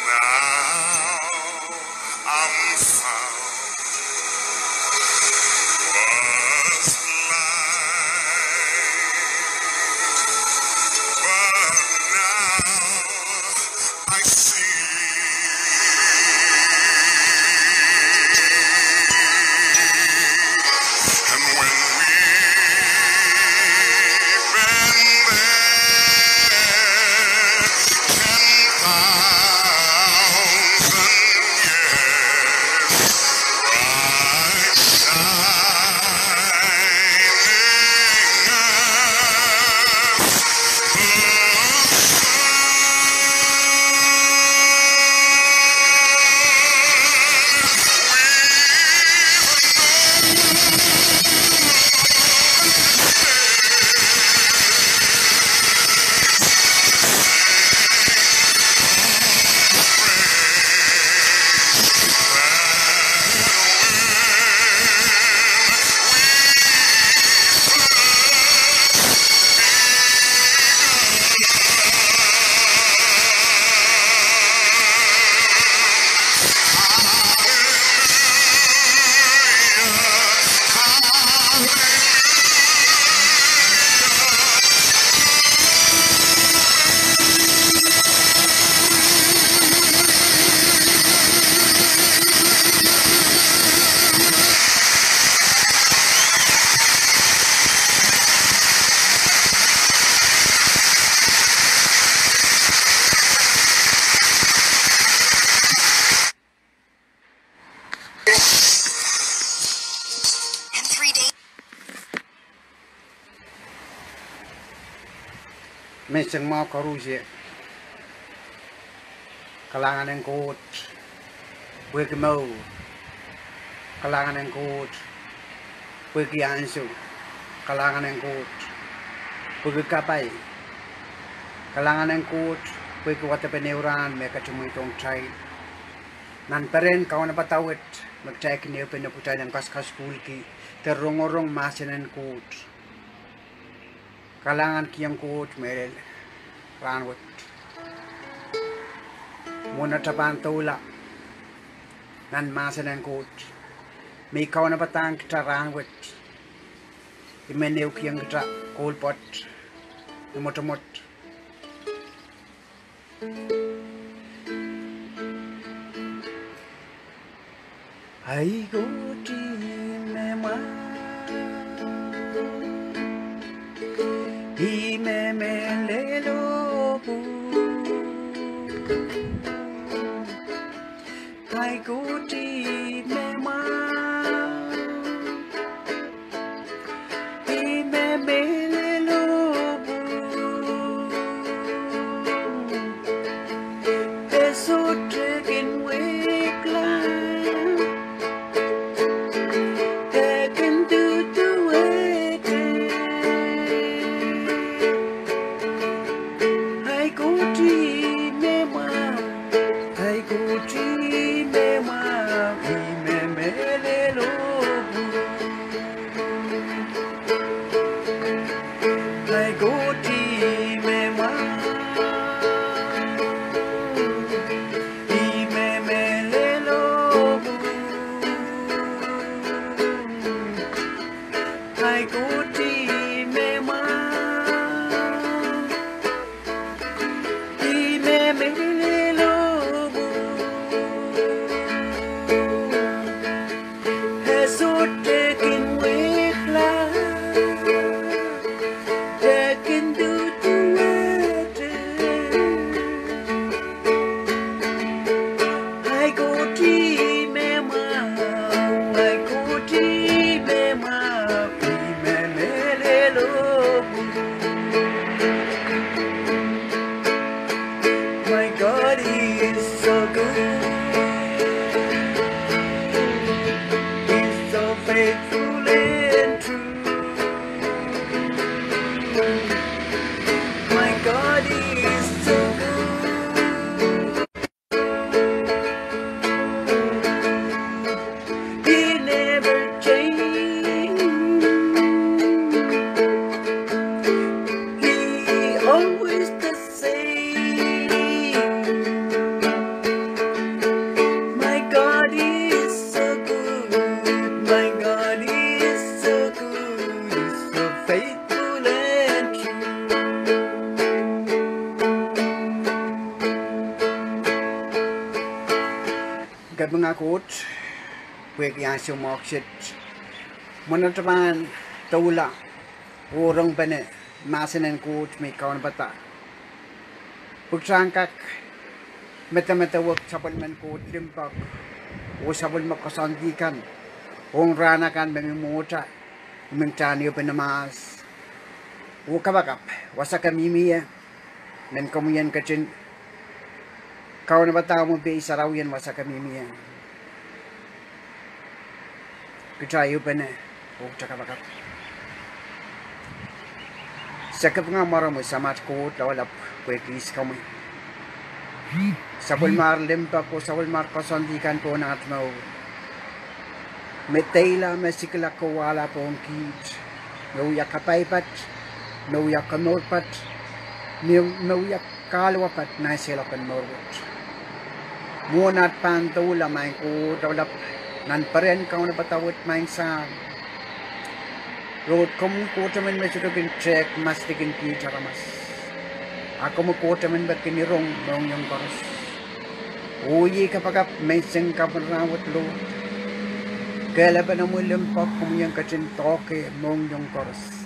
now I'm found was blind, but now I see. And when we've been there 10,000 years, bright Mesang mau karusia kalangan yang kuat wek mau kalangan yang kuat wek yansu kalangan yang kuat wek kapai kalangan yang kuat wek wata peneuran mereka cuma itong cai nan peren kawan apa tawet mereka kini open putai yang kas school ki terrongorong masin kuat kalangan kiyang kuat merel ranwet muna tapan tula nan masin kuat may kawan apa tang kita ranwet imenew kiyang kita kolpotimotomot ay goti mema y me melelo ay goti mema y me melelo eso taken wekla taken to the way I go dream mema I go dream mema me melelo I go dream mema me melelo I go dream mema My God is so good. He's so faithful and true. My God is so good. He never changes. He always the same. Gabangakot, wek yang sumoksit. Menatapan taula, orang bene, masinan kot may kawan bata. Pugsangkak, meta wak sabal man kot limpak, o sabal makasandikan, ong ranakan memimota, mintani penamas. O kabakap, wasa kamimiya, men kamuyan kacin, kawan bata mo be sarawian wasa kamimiya. Kitayo pene, o kabakap. Sakap nga maramo samat ko tawalap kwekis kami. Sabol mar limpa ko sabol mar kasandikan ko na atmaw. Metayla mesikla ko wala po ang kit. Nauyak kapaypat, nauyak kanorpat, nauyak kalwapat na sila kan morwat. Munat pantula main ko tawalap nan paren kau na patawat main sa road kamu kota men mesudakin trek mas dikin ki mas. Ako mo kota men bakin nirong nong yung koros. Uyi kapagap may sing kaparawat lo. Kaya ba na mo limpak kamu yung kacin toke mong yung koros.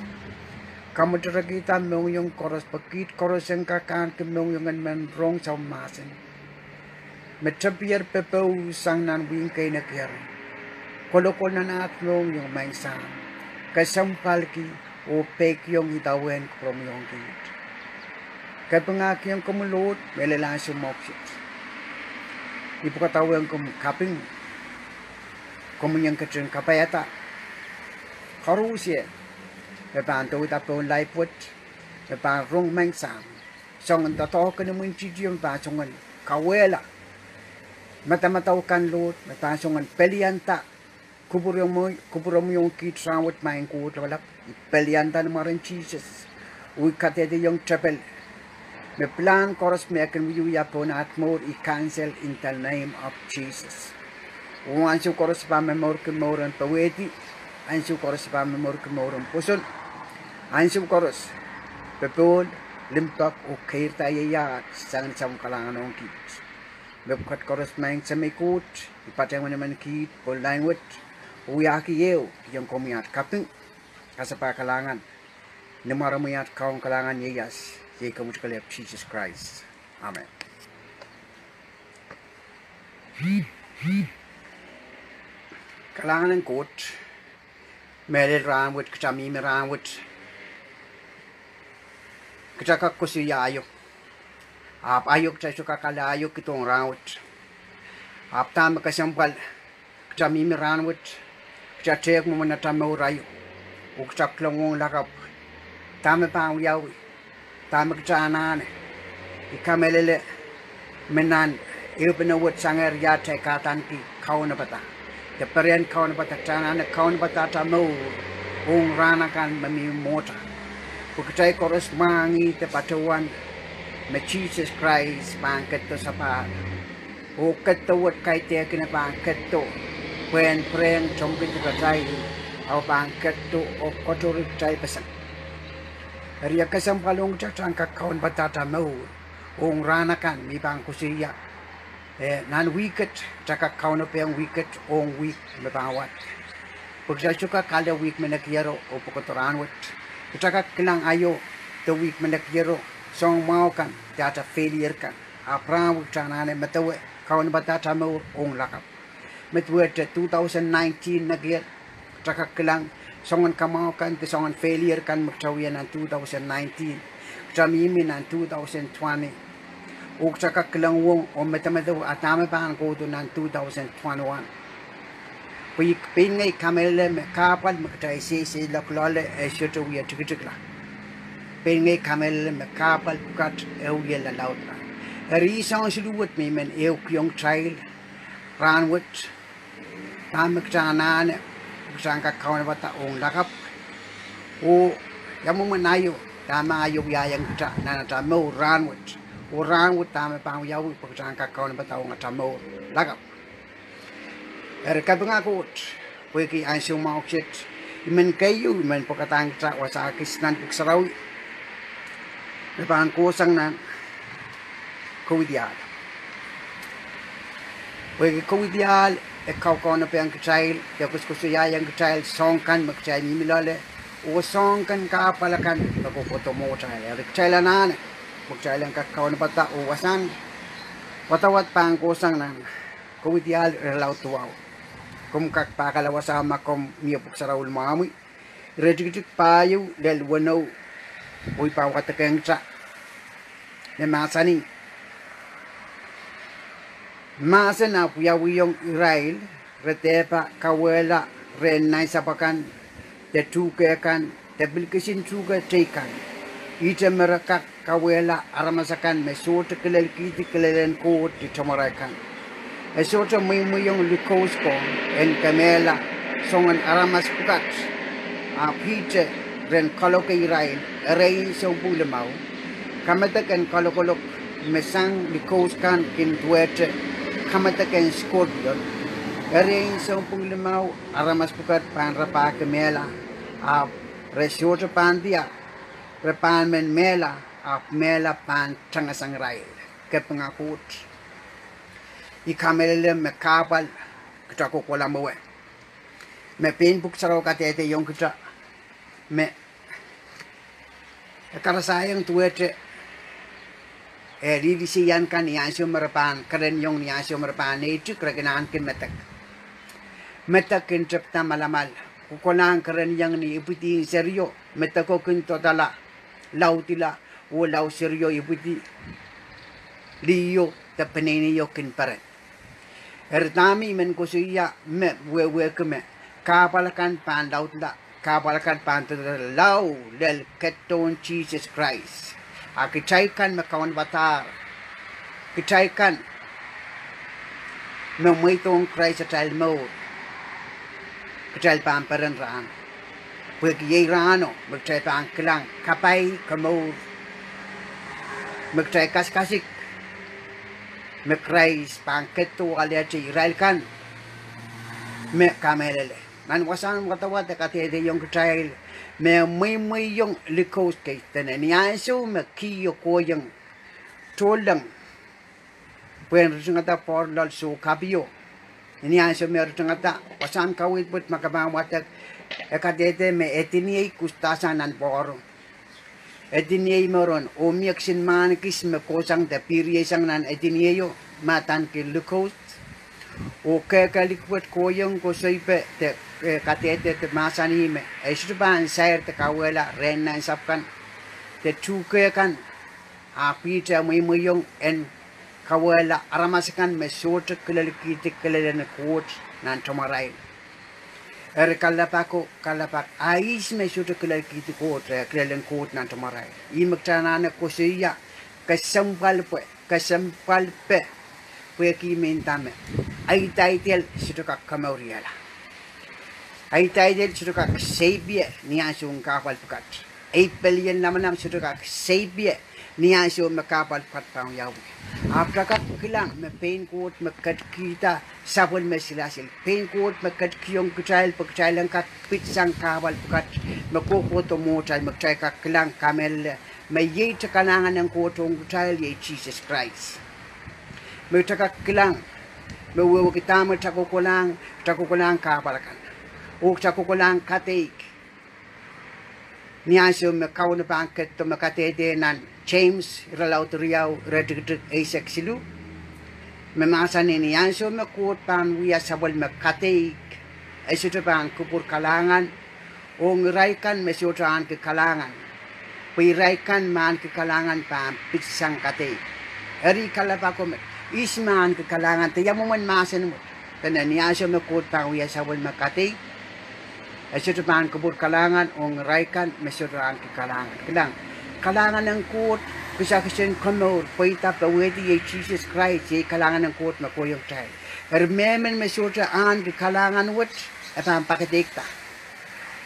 Kamu terakita mong yung koros pakit koros yung kakaan ke mong yung man rong sa masin. Metapir pepew sang nan wing kay na kaya. Kolokol na naat mong yung may sang. Kasampal ki o pek yung itawen from yung kit. Kaya pangaki yung kumulot, may lalang sumoksit. Ipukatawa yung kaping, kumunyang kachin kapayata. Karusya, may pantaw itapo yung laipot, may panrong mangsam. Songan tatokan na mo yung chidyo yung pasongan, kawela. Matamataw kan lot, may pasongan pelianta. Kubur mo yung kit sawat main ko walap pelianta na marin Jesus. Uy katete yung chapel. Me plan koros me akan wiyu ya po na atmor I cancel in the name of Jesus. Uwansu koros pa me mor ke moran paweti. Ansu koros pa me mor ke moran puson. Ansu koros pepol limpak o kairta yayak sang sam kalangan ng kit. Me kat koros main sa may kut ipatay mo naman kit o language. Uyaki yeo yung kumiyat kaping kasapa kalangan namaramuyat kaong kalangan yeyas yay kamutukalip Jesus Christ. Amen. Kalangan ng kot melil ramwit kachamimi ramwit kachakakusiya ayok ayok sa sukakalaya ayok itong ramwit tama kasampal kachamimi ramwit Chatek mo na tama urayo. Uksak lang mong lakap. Tama pa ang yawi. Tama kacaanan. Ikamelele. Menan. Iyo pinawat sanger yate katan ki kau na bata. Yaparian kau na bata. Chanan kau na bata tamo. Ung rana kan mamimota. Ukacay koros mangi te patawan. Me Jesus Christ pangkat to sa pa. Ukat tawat kay te kinapangkat to. When praying chompin to katay, au bangket to o kotorik tay pesan. Ria kasam palong cakang kakaon batata mau, ong ranakan mi bang kusiya. Nan wicket cakakaon pe ang wicket ong week mabawat. Pagsasyuka kala week menakyero o pukotoran wet. Cakak kilang ayo the week menakyero song mau kan data failure kan. Aprang chanane matawe kaon batata mau ong lakap. Metwet 2019 nagyat cakak kelang songan kamau kan ke songan failure kan magtawian ng 2019 kami ng 2020 uk cakak kelang wong o metamado atama pa ang kodo ng 2021 pin ngay kamele kapal magtay si laklale syoto wiya tiktikla pin ngay kamele kapal bukat ewiya la laut na eri isang siluwat may men kyong child ranwit tama kacaanan kusang kakawan bata ong lakap o yamu manayo tama ayo yayang kita na tamo ranwit o ranwit tama pang yawu kusang kakawan bata ong tamo lakap kabangakot wiki ansyo maoksit imen kayo imen pokatang sa wasakis nan puksarawi napang kusang nan kuwidyada Wegi kowidial e kaukona pe ang kchail ya kuskusuya yang kchail songkan makchai mimilale o songkan ka palakan nakokoto mo chail ya kchail nan makchai ang kakkaon bata o wasan watawat pang kusang nan kowidial relaw tuaw kum kak pakalawa kom niya puksaraul mamui rejigitik payu del wano uy pa watakeng cha ne masani Masa na puyawiyong Israel, retepa kawela renay sapakan, te tukekan, te bilkisin tuke tekan. Ite merekak kawela aramasakan mesota kelel kiti kelelen ko di tomarakan. Esota muyong likos ko en kamela songan aramas pukat. Apite ren kaloke Israel, erein sa bulamau. Kamatak en kalokolok mesang likos kan kin duete. Kamatakan Scorpion, erin sa limaw, aramas pukat panrapa kemela, resyorto pandia, repan men mela, mela pan tangasang rail, kepangakut. Ikamelele me kapal, kitako ko lamawe. Me pinbuk saraw katete yung kita, me karasayang tuwete, rivisian kan niasyo merapan keren yung niasyo merapan itu keregenaan kin metak kin cepta malamal kukolang keren yang ni iputi serio metako kin totala lautila o lau serio iputi liyo tapeneni yo kin pare ertami men kusiya me wewe keme kapalakan pan lautla kapalakan pan lau del keton Jesus Christ Kitaikan makawan batar. Kitaikan memuitong Christ at almo. Kitai pamparan raan. Pwede rano, magtay pangkilang kapay kamor. Magtay kaskasik. Christ pangketo aliati Israel kan. Me kamelele. Nan wasan katawat katete yung kitai me muy yung likos kay tanan niaso me kiyo ko yung tolang pwen ngata por lal so kabio niaso me ngata wasan kawit but makabawat ekadete me etini kustasan nan por etini moron o miaksin man kis me kosang de piriesang nan etini yo matan ki likos o kalikwat ko yung ko soipe te katete te masani me esruban sair te kawela renna sapkan te chuke kan apita muyong en kawela aramaskan me sot kelelki te kelelen kot nan tomarai kalapako kalapak ais me sot kelelki te kot kelelen kot nan tomarai imaktana na kosiya kasampal pe peki mentame ai taitel sitoka kamauriala ai taitel sitoka sebie niasung kapal pukat ai pelien namanam sitoka sebie niasung makapal pukat pang yaw aprakak kilang me pain coat makat kita sabon mesilasil pain coat makat kiyong kuchail pagchailang kak pitsang kapal pukat makokoto mo chai magchai kak kilang kamel may yay kalangan ng kotong kuchail yay Jesus Christ may kilang Bawa kita takukulang kapalakan. O takukulang katik. Niaso makaw na pangkat to makatete nan James Ralaut Riau Redrick Isaac Silu. Memasa ni niaso makut pan wiya sabol makatik. Ay sito pang kupur kalangan. O ngiraikan mesiotraan ke kalangan. Piraikan man ke kalangan pan pitsang katik. Eri kalapako isman ke kalangan te yamuman masen mo tena niasyo me kot pa wiya sabol makati asyo pan kubur kalangan ong raikan mesuran ke kalangan ng kot bisa kesen konor poita pa wedi Jesus Christ ye kalangan ng kot makoyong tay memen mesuran an ke kalangan wet apang pakitikta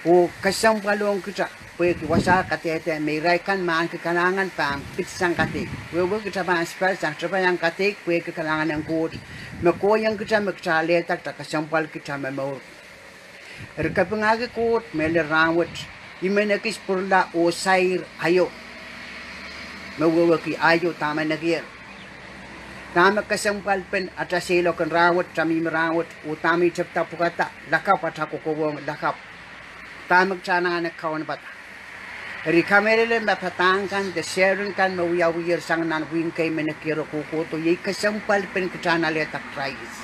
o kasang palong kita pwede wasa katete may raikan maan kekalangan pang pitsang katik wewe kita pang spell sang yang katik pwede kekalangan ng kot makoyang kita magchaletak takasampal kita memor erkapangagi kot mele rawat imenakis purla o sair ayo mawewe ki ayo tama nagir Tama kasampalpen ataselo kan rawat tami merawat utami cepta pukata lakap ataku kowong lakap. Tamak cana anak kawan bata. Ri kamerele mapatangkan the sharing kan mawiyawir sang nan wingkay menekiro kukuto yay kasampalpen kacana letak rais.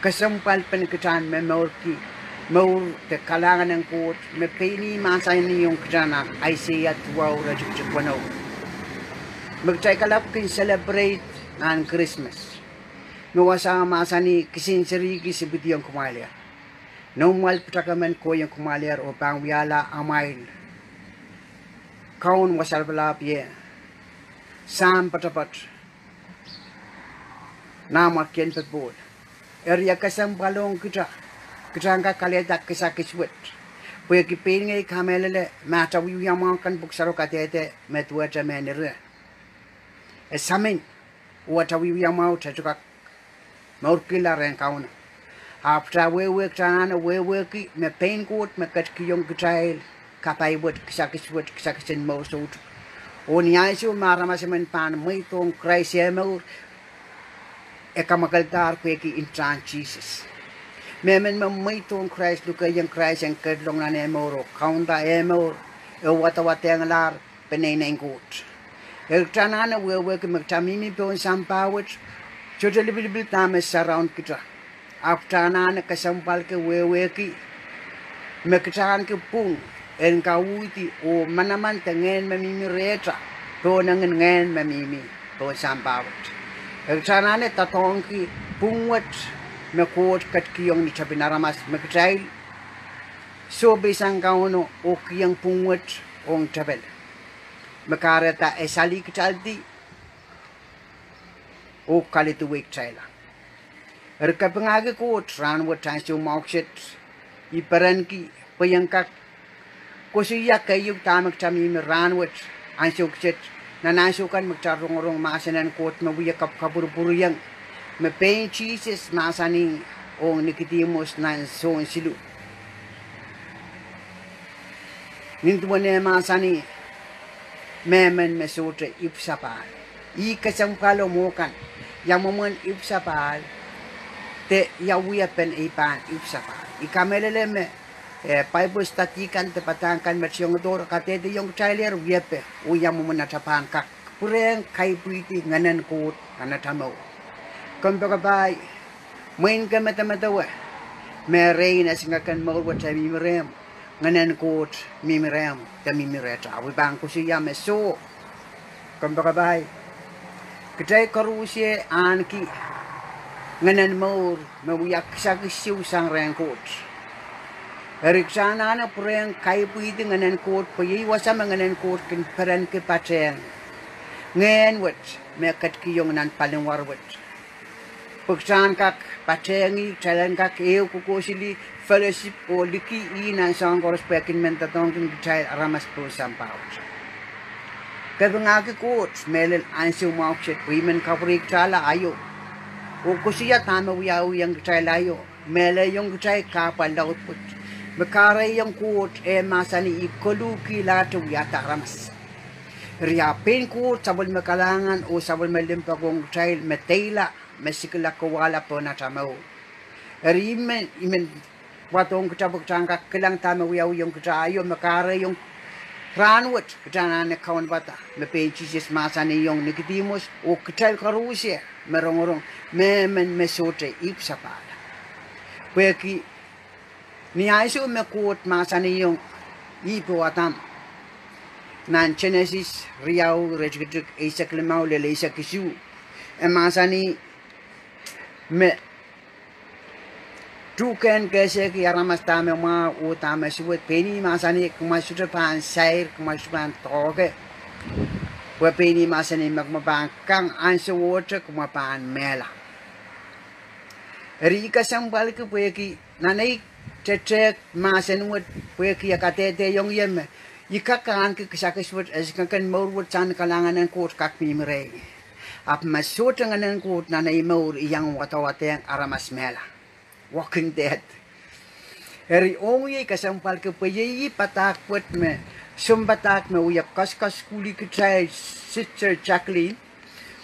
Kasampalpen kacana memorki maur te kalangan ng kot me peni masay niyong kacana Isaiah 12 rajukjukwanaw. Magtay kalap kin celebrate ng Christmas. Nawasa masani kisinsiri kisibiti yung kumalir. Normal patakaman ko yung kumalir o pangwiyala amail. Kaun wasal balapye. Sam patapat. Nama kien patbod. Area kasang balong kita. Kita angka kaledak kisakiswit. Puya kipingay kamelele mata wiyamakan buksaro katete metuata menere. Esamin. Wata wiyamau tatukak. Maurkila ren kauna. After we tana we ki me pain coat me kat ki yung kitail kapai wot kisakisin mo sut. Oniaisu maramasemen pan may tong Christ emel ekamakaltar kweki in tran Jesus. Memen may tong Christ luka yung Christ ang kadlong na nemoro kaunta emel e wata ang lar peneneng coat. El tanana we ki magtamimi pon sampawit chotalibil tames surround kita. After na kasampal ke wewe ki mekatan ke pung en kawuti o manaman tengen mamimi reta to nangen ngen mamimi to sampawat eltana ne tatong ki pungwat mekot kat ki yung ni tabinaramas mektail so bisang kauno o ki yung pungwat ong tabel mekareta esali kitaldi o kalitu wek chaila Erkapengage ko tran wat tansu maukshet iparan ki payangkak kusiya kayuk tamak tami meran wat ansukset nanasukan magtarong-rong masanan kot mawiya kapur yang me pain Jesus masani ong Nicodemus nan son silu nintuane masani memen mesote ipsapal I kasampalo mokan yang momen ipsapal te yawiya pen ipan ipsapa ikamelele me paibo statikan te patangkan mersyong dor kate de yung trailer wiepe uyam mo na tapan kak pureng kai puiti nganan ko anatamo kombo bay main ka matamatawa me reina singakan mo wa tabi mirem nganan ko mimirem te mimireta wi bang ko siya me so kombo bay kete karusie anki nganan maur mawiyak sa kisiw sang rengkot. Eriksana na pureng kai puiti nganan kot payiwasa nganan kot kin peran ke pateng. Ngen wet mekat kiyong nan palingwar wet. Pagsan kak patengi chalan kak eo kukosili fellowship o liki inan sang koros pekin mentatong kin gitay aramas po sampaut. Kabangagi kot melel ansiw maukset women kapurik chala ayo. O kusiya tama wiyaw yung layo, mele yung gitay kapal daw put. Makara yung kuot masani ikoluki lato wiyata ramas. Riyapin kuot sabol makalangan o sabol malimpa kong gitay metela, mesikila kawala po na tamaw. Rimen, imen, watong kitabok tangka kilang tama wiyaw yung gitayo, makara yung ranwat, kitana na kawan bata, mepe Jesus masani yung Nicodemus o kitay karusya. Merong-rong memen mesote ipsapala. Kweki ni aiso mekut masani yung ipo atam nan Genesis riau rejgetuk isak lemau lele isak kisu masani me tuken kese ki aramas tame ma o tame suwet peni masani kumasuta pan sair kumasupan toge Wapini masani magmabang kang ansa water kumapaan mela. Rika sambal ke pueki nanay tetek masan wat pueki yakatete yung yeme. Ikakaan ke kasakiswat asikakan maurwat san kalangan ng kot kakmimre. Ap masutang ng kot nanay maur iyang watawate ang aramas mela. Walking dead. Eri ongi kasampal ke pueki patakwat me. Sumbatak me uyak kaskas kuli kitay Sister Jacqueline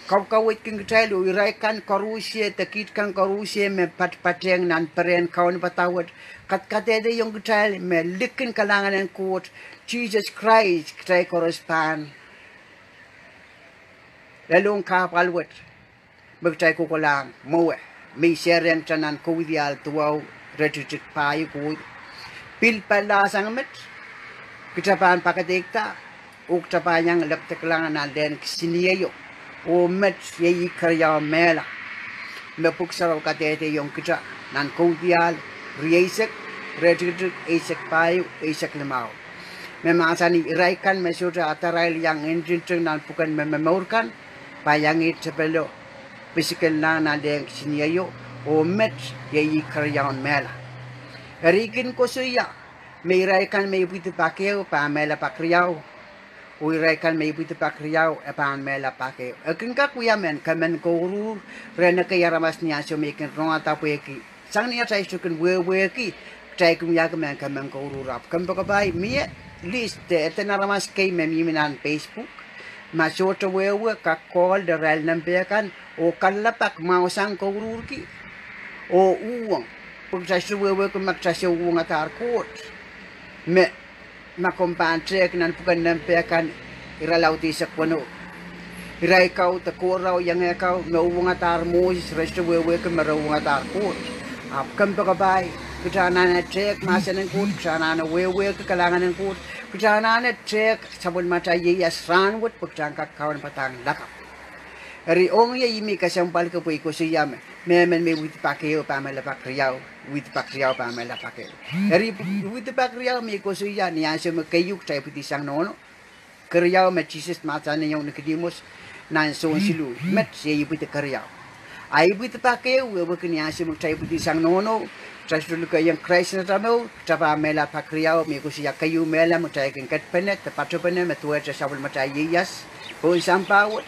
kau kawit king telu iraikan korusie tekit kan korusie me pateng nan peren kau ni patawat kat katede yung gital me likin kalangan en kuot Jesus Christ ktai korospan lalong kapalwat magtay ko lang moe may seren tanan kuwidial tuwaw retutik payo ko pil pala sangamet kitapan pakatekta uktapanyang laptek lang na den siniyo o met yeyi karya mela me puksaraw katete yung kita nan kudial riesek retutik esek payo esek lemau me masani iraikan me sudah atarail yang enjin nan bukan me memorkan payangit sepelo physical na den siniyo o met yeyi karya mela rikin ko suya me iraikan me buti pakeo pa mela pakriyaw uiraikan may buti pakriyaw epan mela pake akin ka kuya men kamen ko rena kaya ramas niya so mekin ronga peki sang niya tay sukin we tay kum ya kamen kamen ko rap kam ka bay mi list etena ramas kay me minan Facebook masota we ka call the real number kan o kalapak mausang ko ki o uwang pagsasu we ko magsasu uwang atar court me makompantrek nan pukan nampekan iralauti sa kuno iray kau takuraw yang ekaw nauwang atar mo resto wewe ka marawang atar ko apkam to kabay kitana na trek masan ng kut kitana na wewe ka kalangan ng kut kitana na trek sabon mata yas ranwat pagtang kakawan patang lakap eri ong yimi kasampal ka po iko siyame memen me wit pakeo pamela pakriyaw wit pakriyaw pamela pakeo eri wit pakriyaw me ko siya niya siya magkayuk tayo piti sang nono kriyaw me Jesus mata na yung Nicodemus nan so silu met siya wit kriyaw ay wit pakeo we niya siya magtayo piti sang nono trasdulu kayang Christ na tamo tapa mela pakriyaw me ko siya kayu mela magtayo king katpenet tapatopenet metuwa sa sabol mata yas po sampawat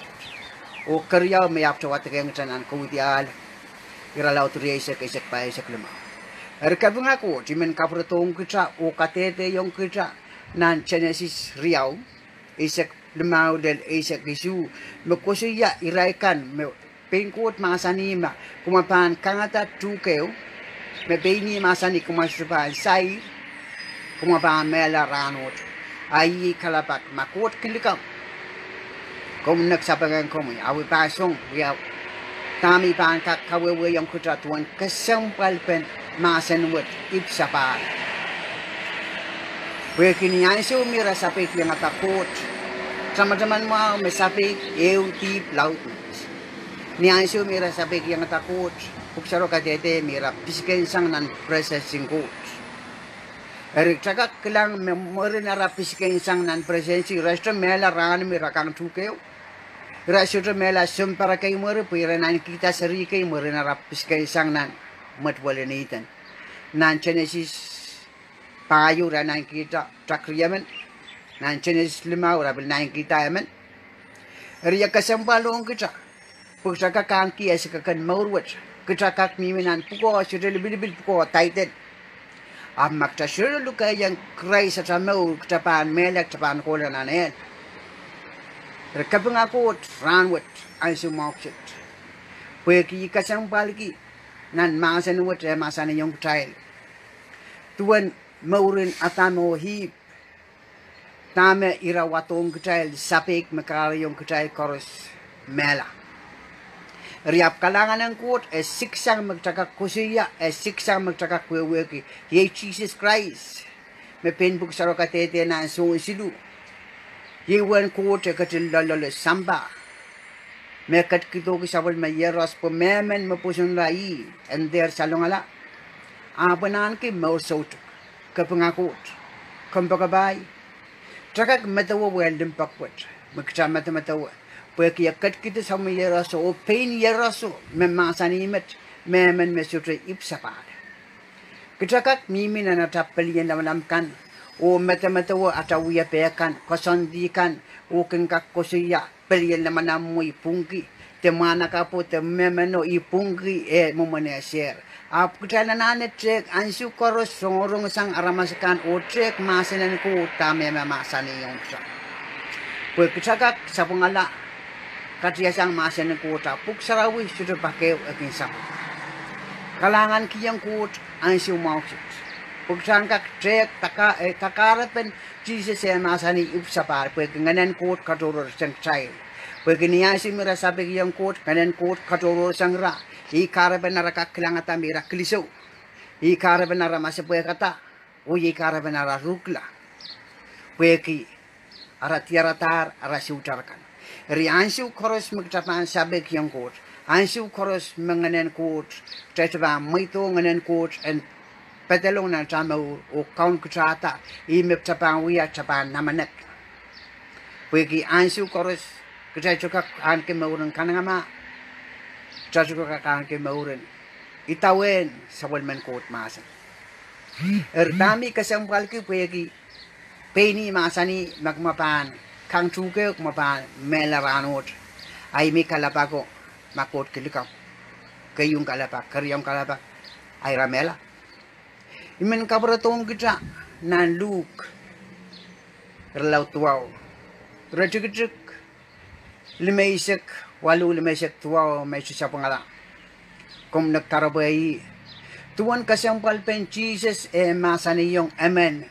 o kriyaw me apto wat kayang tanan ko dial iralaw turiyesa kaysa pae sa klima. Erkabung ako, timen kapratong kita o katete yung kita nan Genesis riyaw, isak lemau del isak isu, makusiya iraikan, me pengkot masanima, kumapan kangata tukeo, me beni masani kumasupan say, kumapan mela ranot, ay kalapak makot kilikam. Kung nagsapagan ko mo, awi pasong, riyaw, kami pangkat kawewe yang kutratuan kesampal pen masan wet ipsapa. Begini anso mira sapik yang atakut. Sama-sama mau mesapik eu tip laut. Ni anso mira sapik yang atakut. Puksaro kadete mira pisken sang nan processing coach. Erik cakap kelang memori nara pisken sang nan processing resto mela ran mira kang tukeu. Rasyutra mela sumpara kay mura pira nan kita seri kay mura na rapis kay sang nan matwalanitan nan Genesis payo ra nan kita takriyaman nan Genesis 5 rabil nan kita yaman riya kasambalong kita pagka kangki as kakan maurwat kita kak miminan puko sudel bilbil puko tighten amak ta sure luka yang Christ sa mau kita pan melak tapan ko na nan Rekapeng aku ranwat ay sumauksit. Pweki kasang paliki nan masan wat masan yung child. Tuan maurin atamo hip. Tame irawatong child sapik makari yung child koros mela. Riap kalangan ng quote siksang magtakak kusiya siksang magtakak weweki. Ye Jesus Christ. Me penbuk saro katete na so silu. Yewan kote katil lalala samba. Mekat kito kisabal mayeras po memen mapusun rai and there salongala. Apanan ki mausot kapangakot. Kampakabay. Takak matawa welding pakwat. Magkama matawa. Pweki yakat kita sa mayeras o pain yeraso memasanimet memen mesutre ipsapad. Kitakak mimi na natapalian namanamkan. O mata-matawa atawiya pekan, kosandikan, o kengkak kosiya, pelian naman mo ipungki, temana ka po, tememeno ipungki, mumanesir. Apkutala na trek, ansu koros, songrong sang aramasakan, o trek, masanan ko, tame mamasani yung sa. Pwekisagak sa pangala, Katiasang masan ng kota, puksarawi sudah pakai akin sama. Kalangan kiyang kot ang siya mauksit. Puksang kak trek takarapan Jesus ay masani upsapar, pwede nganan kot katuror sang chay. Pwede niya si mira sabi kiyang kot, nganan kot katuror sang ra. Ikarapan na rakakilangata mira kliso. Ikarapan na ramasapwe kata, o ikarapan na rukla. Pwede ara tiaratar, ara siutarkan. Ri ansiu koros magtapan sabi kiyang kot. Ansiu koros menganen kot, tetaba mito nganen kot, and petalong na tamaw o kaun kutrata, imip tapan wiya tapan namanek. Pwede ansiu koros, katachuka anke mauran kanangama, katachuka anke mauran, itawen sa walman kot masan. Dami kasambal ki pwede, peni masani magmapan, kang chuke mapan melaranot, ay may kalapako, makot kilikaw. Kayong kalapak, karyang kalapak, ay ramela. Iman kabratong kita, nan luk, relaw tuwaw. Rajik-rajik, limaysik, walu limaysik tuwaw, may siya pangala. Kung nagkarabay, tuwan kasampal pen Jesus, masani yung amen.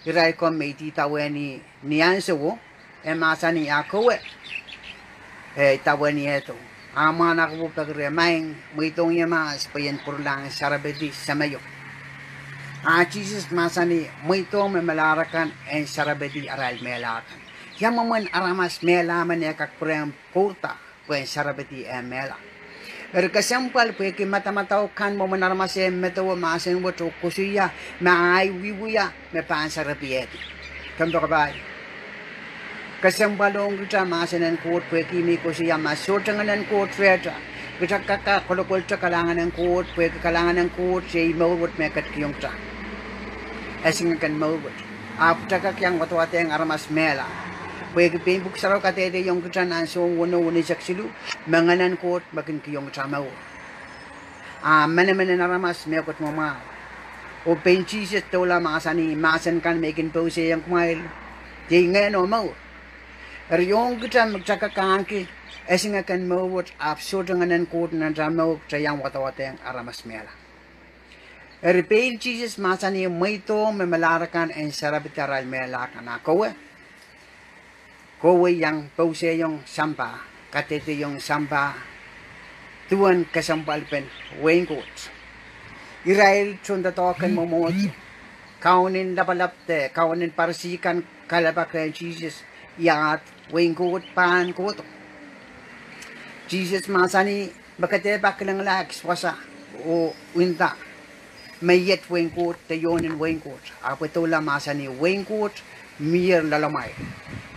Iray ko may titawen ni Anso, masani ako tawen ni ito. Ama na ko pagremain, muitong yamas, payan purlang sarabedi sa mayo. Jesus masani, muitong malarakan, en sarabedi aral melakan. Yamaman aramas melaman ya kakprem purta, puen sarabedi mela. Kasampal pwede mata-mataw kan mo manaramasin, metawa masin wato kusiya, maay wiwuya, may pansarabiyeti. Kanto ka ba? Kasambalong kita masanan kot pwede mi ko siya masotangan ng kot feta. Kita kaka kolokol ta kalangan ng kot pwede kalangan ng kot siya mawut mekat kiyong ta. Asing kan mawut. Apta ka kiyang watwate ang aramas mela. Pwede pimbuk saraw katete yung kita nansong wano-wani saksilu. Manganan kot makin kiyong ta mawut. Mana-mana aramas mekot mo ma. O penchisit tola masani masan kan mekin po siya yung kumail. Di ngayon o mawut. Yung kita magtsakakaan ki, esing akan mawut absurd ang anan kot na drama trayang watawate ang aramas mela. Repain Jesus masani maito memalarakan en sarabitaral mela kana kowe. Kowe yang pause yung sampa, katete yung sampa, tuan kasampalpen wengkot. Israel chundatokan momot, kaunin lapalapte, kaunin parsikan kalabakan Jesus, yat wengkot pan koto. Jesus masani bakate baklang lax wasa o winta. Mayet wengkot tayonin wengkot. Apatula masani wengkot mir lalamay.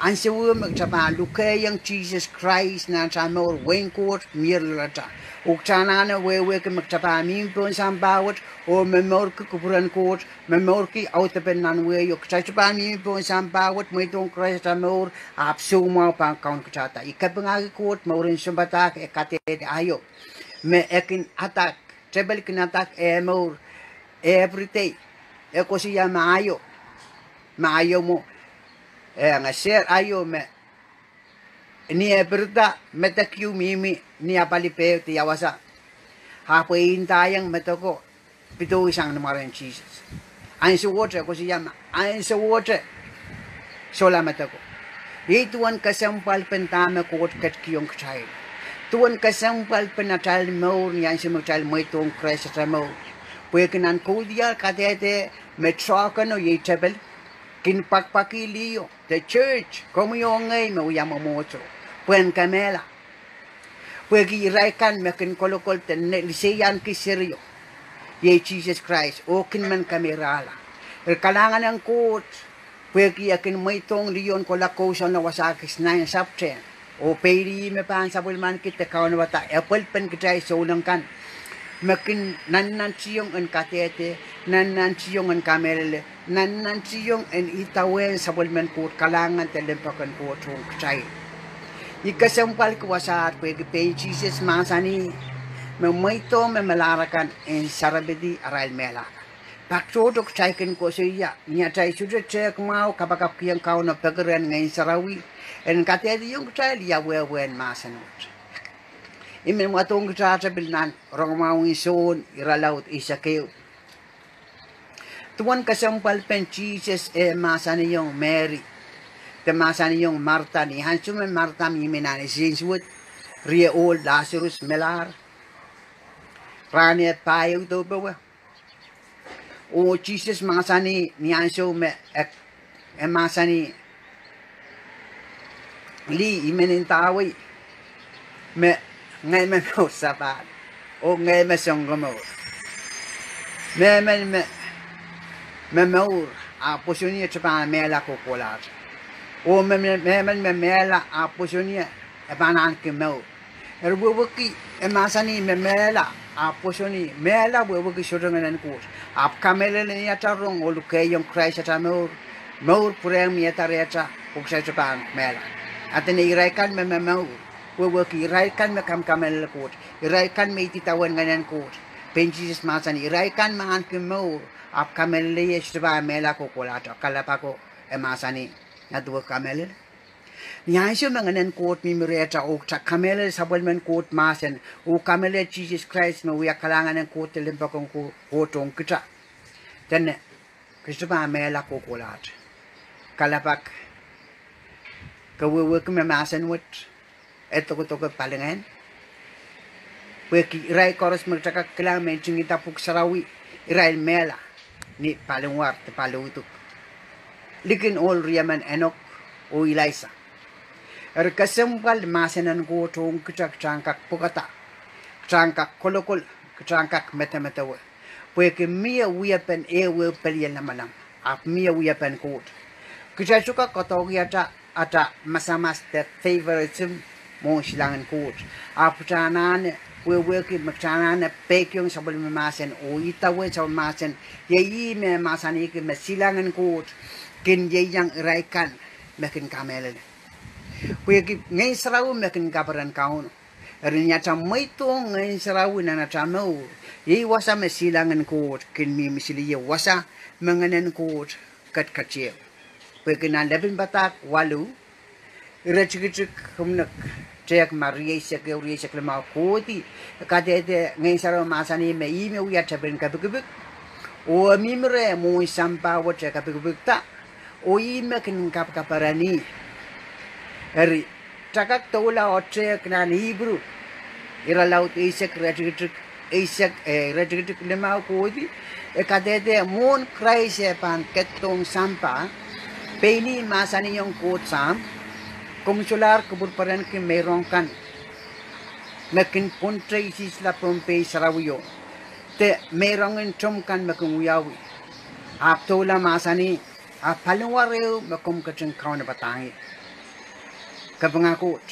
Ansewo magtapa lukayang Jesus Christ na chamor wengkot mir lalata. Uktana na wewe ke magtapa mimpon sambawat o memor ke kupuran kot memor ki autapen nan we yok chachpa mimpon sambawat mo itong Christ amor apso mo pang kaun kachata ikapangagi kot maurin sumbatak ekate ayo me ekin atak trebel kin atak emor every day eko siya maayo mo nga share ayo me ni berda metakyu mimi ni apalipe ti yawasa hapuin tayang metako pito isang namaran Jesus ang suwote ko siya ang suwote sola metako ituan kasampal pentama kot kat kiyong kchay tuan kasampal penatal mo niyan si magtal mo itong Christ sa mo puwekinan kudial katete metrokano yitebel kinpakpakiliyo the church komuyong ngay mauyamamoto puen kamela puwegi iraikan mekin kolokol ten liseyan kisiryo ye Jesus Christ o kin man kamerala kalangan ng kot puwegi akin maitong liyon kolako sa nawasakis 9 sapten o peri me pan sabulman kita kawan wata apple pen kita isolang kan makin nan siyong en katete nan siyong en kamerele nan siyong en itawen sabulman kot kalangan telempakan kot rong kchay ikasampal ko wasat pwede pay Jesus masani mamaito memalarakan en sarabedi aral melaka Paksodok taiken ko siya. Niya tay sudah cek mau kapag kiyang kau na pagren ngayon sarawi. En katedi yung tay liya wewen masanot. Imen mo atong katabil nan rong mau ison iralaut isa kayo. Tuan kasampal pen Jesus masani yung Mary. Te masani yung Marta ni hansumen Marta mi menani sinswut. Ria old Lazarus melar. Rani at payo to bawa. O Jesus masani ni hanso me masani li imenin tawi me ngay me mo sapat o ngay me songamo me maur a positionia chapa mela ko kolar o me mela a positionia e banan ke mo erbuki e masani me mela a positioni mela buki shodangan ko ap kamele ni atarong o lukayong Christ at maur pureng mi atareta uksa chapa mela atene iraikan me maur Wawaki iraikan me kam kamel kot, iraikan me titawan nganan kot. Penjis masan iraikan mangan kemo, ap kamel le yeshba mela ko kolata kalapa ko emasani na dua kamel. Nyaiso manganan kot mi mereta ok ta kamel sabal men kot masen, o kamel Jesus Christ me wiya kalangan kot limpa ko kotong kita. Dan Kristba mela ko kolata. Kalapak kawu me masen wit eto ko palingan weki rai koros mertaka klang menching kita puk sarawi rai mela ni palingwar te palutuk likin all riaman enok o ilaisa kasempal masenan go tong kicak changkak pukata changkak kolokol changkak metametawe weki mia wiapen ewe pelian namalam ap mia wiapen kot kichachuka kotogiata ata masamas te favoritism mo silangan coach. Apucanan we work maccanan pek yung sabal masen o itawe sa masen yeyi me masani ke silangan coach kin yeyang raikan mekin kamel. We ngay saraw mekin kaparan kaun. Rinya cha maito ngay saraw na na chamo. Yeyi wasa me silangan coach kin mi misiliye wasa manganen coach kat katye. We kinan lebin batak walu irachikik humnak Cek Maria Security Lemau Koti, Kadete, Nansara Masani, may email we at Chabin Kapikubik, or Mimre, Moy Sampa, what Chakapikubikta, or Emakin Kapkaparani. Eri Takak Tola or Chek Nan Hebrew. It allowed Isaac Retric Lemau Koti, a Kadete, Moon Cries upon Ketong Sampa, Penny Masani Young Coat Sam. Komisular keburparan ke merong kan makin kontra isisla pompe sarawiyo te merong entom kan makin uyawi ap tola masani ap palingwareo makum kaceng kawan batangi kapangakot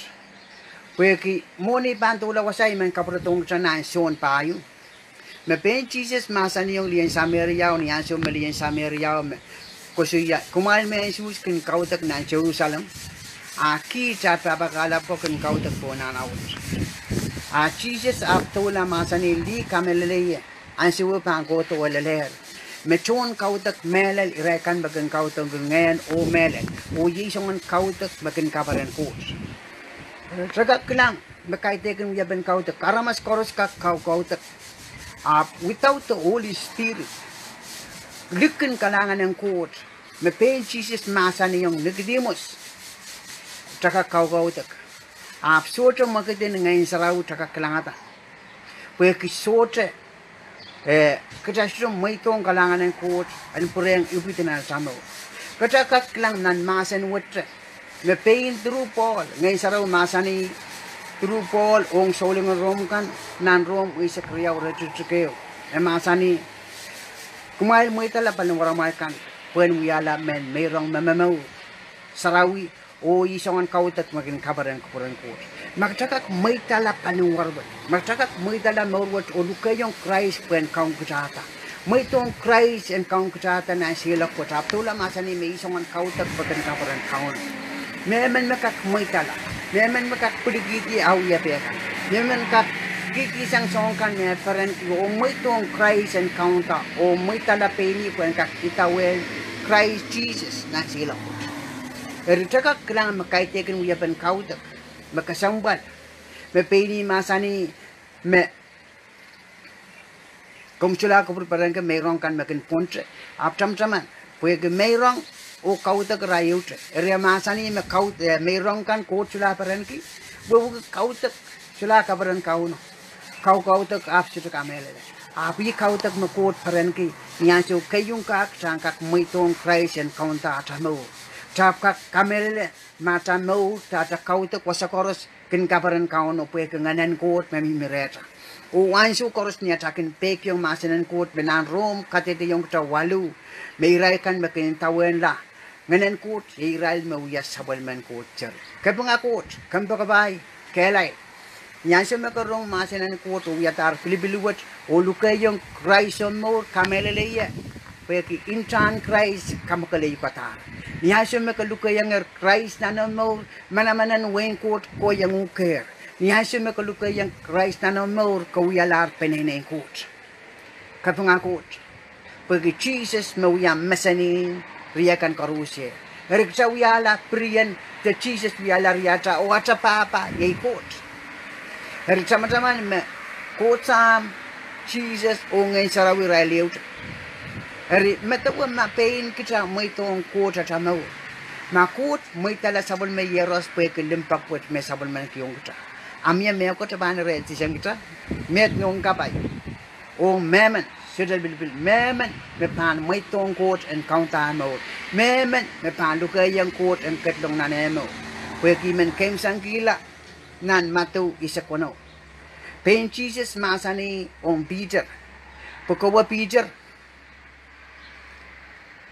weki moni bantola wasay man kapratong chanan son payu me pen Jesus masani yung lian Samaria ni anso melian Samaria kosuya kumal me Jesus kin kautak nan Jerusalem Aki chata bakala po kan kau tak po nanawut. Jesus aptola masani li kamelele ansiwo pangko to walaler. Mechon kau tak melel irekan bagan kau tak ngayon o melel. O yisongan kau tak bagan kabaran kurs. Sagak lang makaitekin yaban kau tak karamas koros ka kau tak. Without the Holy Spirit, likin kalangan ng kurs. Mepen Jesus masani yung Nicodemus. Taka kau tak. Socha makitin ngayon saraw taka kalangata. Kaya kisocha kachasyon may itong kalangan ng coach ang pureng ipitin na sama. Kachakat lang nan masan watre. May pain through Paul. Ngayon saraw masani through Paul ong soling Rome kan nan Rome isa kriyaw rechuchukeo. Masani kumail mo itala panungwaramay kan. Puen wiyala men mayroong mamamaw. Sarawi o isongan kautat maging kabaran kupuran ko. Magcakak may tala panungwarbat. Magcakak may tala norwat o lukayong Christ pen kaung kutsata. May itong Christ and kaung kutsata na sila ko. Tula masani may isongan kautat bagan kabaran kaun. Meman makak may tala. Meman makak puligiti awya pekan. Meman kak Kikisang songkan ne parent o may tong Christ encounter o may talapeni ko ang kakita well Christ Jesus na sila ko. Eritaka kailangan makaitekin uyapan kautak makasambal me peni masani me kung sila ko parang ka mayroon kan makin pontre aptam taman puwag mayroon o kautak rayut ere masani me kaut mayroon kan ko sila parang ki buwag kautak sila ka parang kauno kau tak ap situ kamele api kau tak makot paren ki yang su kayung kak sangkak muitong Christ and kaunta atamo tap kak kamele mata mo tata kau tak wasakoros kin kaparan kauno pue kenganan kot memi mireta o ansu koros nya takin pek yung masanan kot benan rom katete yung tawalu meirai kan makin tawen la nganan kot iral mawiyas sabal man kot cer kapangakot kampakabay kelai yang saya makarong masanan kuat uyatar Filipiluat olukai yang Christ more kamelele ya pergi intan Christ kamakale yukatar yang saya makalukai yang Christ nanon more mana-mana wen kuat ko yang uker yang saya makalukai yang Christ nanon more ko uyalar penene kuat kapangakut pergi Jesus mau yang mesani riakan karusye riksa uyala priyan te Jesus uyala riata o ata papa yai kuat Hari sama-sama me kotsam Jesus ongai sarawi raliut. Hari metawa ma pain kita mai tong kota tamau. Ma kot mai tala sabul me yeros pe ke limpak pot me sabul man kiong kita. Amia me ko taban re ti sang kita. Met ngong kapai. O memen sudah bil memen me pan mai tong kot en kaunta mo. Memen me pan luka yang kot en ket dong nanemo. Pe ki men kem sang gila. Nan matu isakono. Pen Jesus masani on Peter. Pakawa Peter.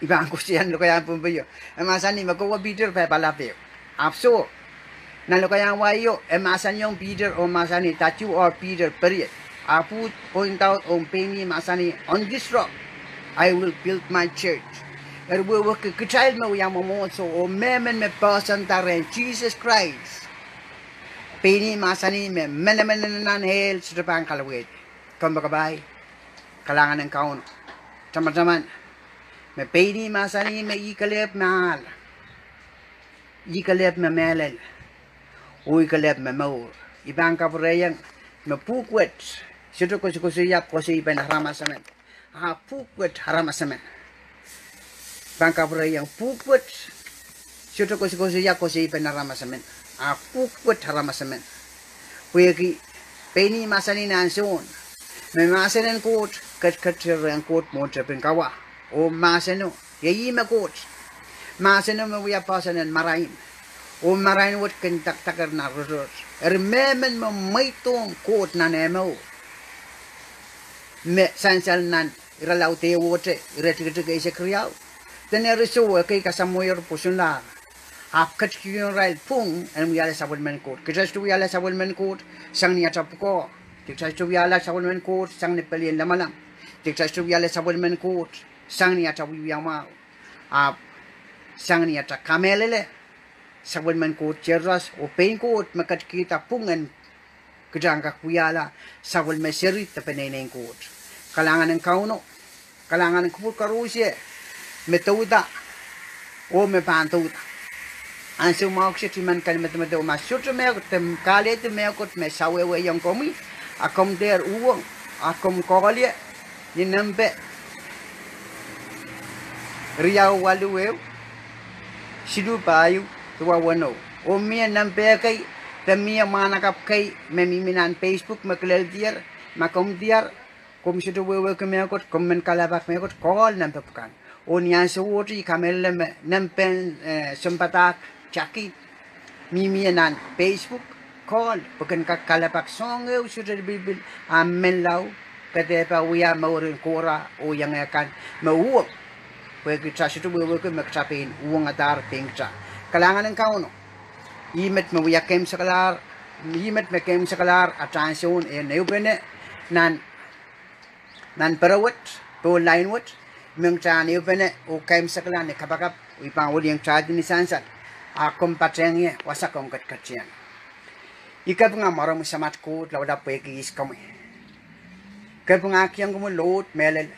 Ibang kusian lo kaya pumbayo. Masani makawa Peter pa palapyo. Apso. Nan lo kaya wayo. Masani on Peter o masani tatu or Peter period. I put point out on penny masani on this rock. I will build my church. Erbo ke child mo yang mo so o memen me person taren Jesus Christ. Pini masani me menemenan hel sedepang kalawet. Kambakabay. Kalangan ng kaon. Teman-teman. Me pini masani me ikalep mahal. Ikalep me melel. O ikalep me maur. Ibang kaparayang me pukwet. Sito ko siya ko si iban haramasamen. Pukwet haramasamen. Ibang kaparayang pukwet. Sito ko siya ko si iban haramasamen. Pukwet haramasamen. Puwagi peni masani nanson. May masanan kot kat yang kot mo trapin kawa. O masano yayi makot. Masano mawiya pasanan marain. O marain wat kentak takar na rosot. Memen mo may tong kot na nemo. Me sansal nan iralaw te wote iretikitik isa kriyaw. Teneriso kay kasamoyer pusunla. Kat yung rail pung ang wiyala sa wallman court. Kitas tu wiyala sa wallman court sang niya tapuko. Kitas tu wiyala sa wallman court sang nipalian lamalam. Kitas tu wiyala sa wallman court sang niya tapuyama. Sang niya ta kamelele sa wallman court cheras o pain court makat kita pungan kejang kakuyala sa wallman serit ta peneneng court. Kalangan ng kauno, kalangan ng kupur karusye, metauda o mepantuda. Ang sumawag siya timan kalimat-mat o masuto me tem kalit me kot me sawewe yang komi akom der uang akom kolye ni nambe riau waluwe sidu payu tuwa wano o mia nambe kay temia manakap kay memiminan Facebook maklel diar makom diar kom sidu wewe keme kot komen kalabak me kot kol nambe pukan o niya suwoti kamelle me nampen sempatak Chaki, mimianan Facebook, call, bukan kakalapak song, sudah bibil, amelau, katepa uya maurin kora, o yang akan mauwag. Pwede kita situ buwag magsapin, uwang atar pingsa. Kalangan ng kauno, imet mawuya kem sakalar, imet makem sakalar, atansyon, neubene, nan perawat, po linewat, mengca neubene, o kem sakalar, ne kapakap, ipang uli yang charge ni sansan. Akom patrengye wasakom kat-katsiyan. Ika nga maram samat ko lawda pekis kami. Kaya nga kiyang kumulot melel.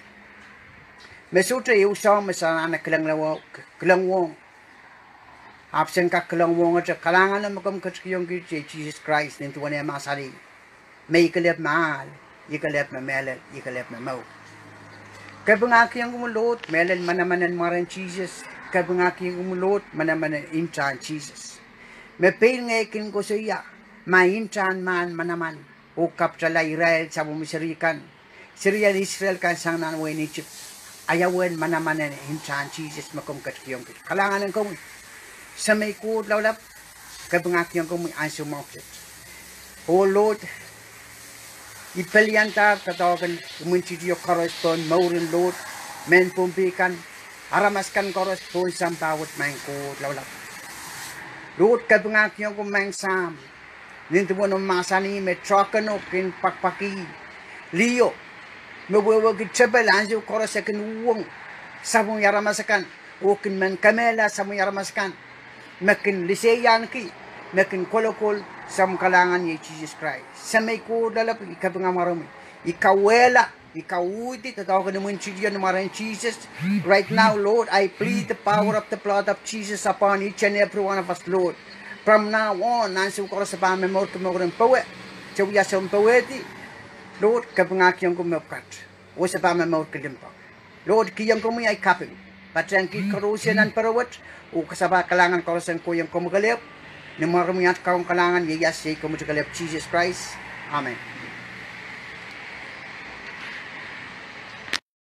Mesutra iusaw masana kelangwong. Absen ka kelangwong at kalangan na makam katskiyong kiti Jesus Christ nintu wane masari. May ikalep mahal, ikalep na melel, ikalep na mau. Kaya nga kiyang kumulot melel manamanan maran Jesus. Kaya nga kiyang kumulot manamanan imchan Jesus. Mepil nga ikin ko sa iya. Maintan man manaman ukap cala Israel sa bumisirikan Syria Israel kan sang nan wen Egypt ayawen manaman hintan Jesus makum katkiyong kalangan ng kong sa may kud lawlap kabangak yung kong anso mokit O Lord ipelyanta katawagan umunchitiyo korespon maurin Lord men pumpikan aramaskan korespon sampawat main kud lawlap Lord kabangak yung kong mangsam Nintu mo nung masani me trokano kin pakpaki liyo mewewe kitchebel anju korosekin uwong sabong yaramasakan ukin men kamela sabong yaramasakan mekin liseyan ki mekin kolokol sam kalangan ni Jesus Christ samay ko dalap ikapangamarami ikawela ikawuti tatawagan mo yung chidiyan ng Jesus right now Lord I plead the power of the blood of Jesus upon each and every one of us Lord From now on, nansi ko sa pamemor ko mo rin pawe. Chawiya sa paweti. Lord, kapangak yung kumapkat. O sa pamemor ko limpa. Lord, kiyang kumi ay kaping. Patrang ki karusian ang parawat. O kasaba kalangan karusian ko yung kumugalip. Ni marumiyat kaong kalangan, yayas yay kumugalip Jesus Christ. Amen.